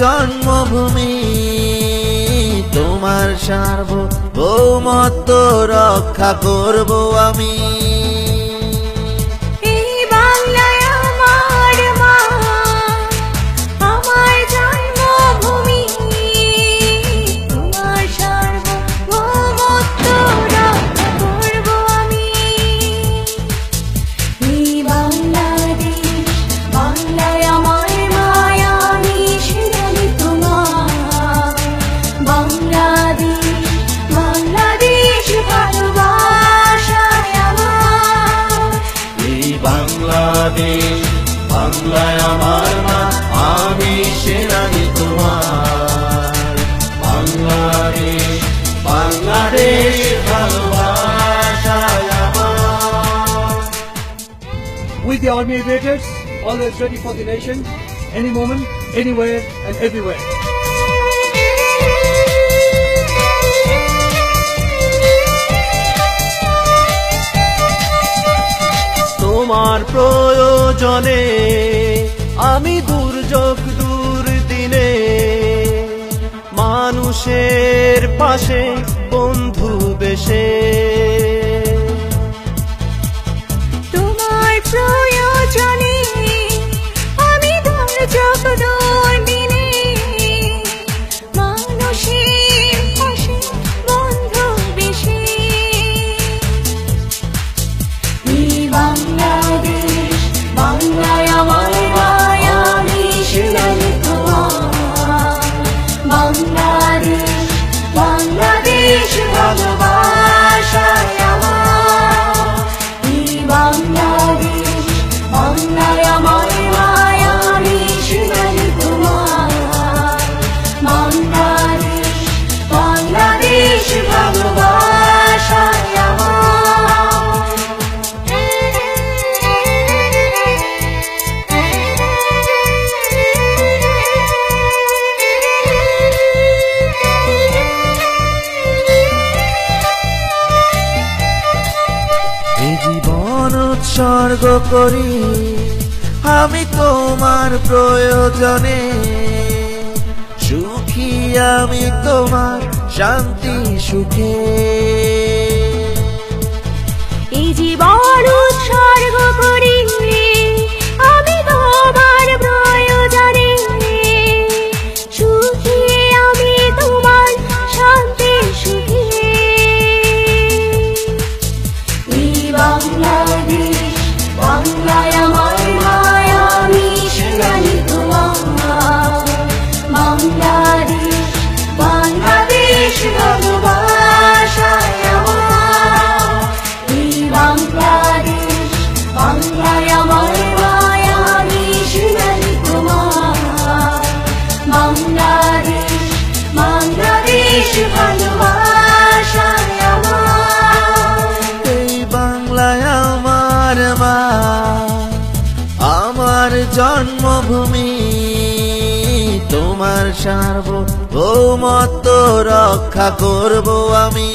জন্মভূমি, তোমার সার্বভৌমত্ব রক্ষা করব আমি। বাংলাদেশ, বাংলায় আমার মা, আমি সেনানি তোমার। বাংলাদেশ, বাংলাদেশ ভালোবাসায় আমার। We the Army Aviators, always ready for the nation, any moment, anywhere and everywhere. তোমার প্রয়োজনে আমি দুর্যোগ দুর্দিনে মানুষের পাশে বন্ধু বেশে। তোমার প্রয়োজনে আমি দুর্যোগ দুর্দিনে মানুষের পাশে বন্ধু বেশে। বাংলাদেশ, বাংলায় আমার মায়া, আমি সেনানি তোমার। বাংলাদেশ, বাংলাদেশ ভালোবাসায় আমার। বাংলাদেশ, বাংলায় আমার মায়া, আমি সেনানি তোমার। বাংলাদেশ, বাংলাদেশ ভালোবাসায় আমার। এই জীবন উৎসর্গ করি আমি তোমার প্রয়োজনে, সুখী আমি তোমার শান্তি সুখে। এই জীবন উৎসর্গ করি আমি তোমার প্রয়োজনে, সুখী আমি তোমার শান্তি সুখে। বাংলাদেশ, বাংলায় আমার মায়া, আমি সেনানি তোমার। বাংলাদেশ, বাংলাদেশ ভালোবাসায় আমার। বাংলাদেশ, বাংলায় আমার মায়া, আমি সেনানি তোমার। বাংলাদেশ, বাংলাদেশ ভালোবাসায় আমার। এই বাংলায় আমার মা, আমার জন্মভূমি, তোমার সার্বভৌমত্ব রক্ষা করব আমি।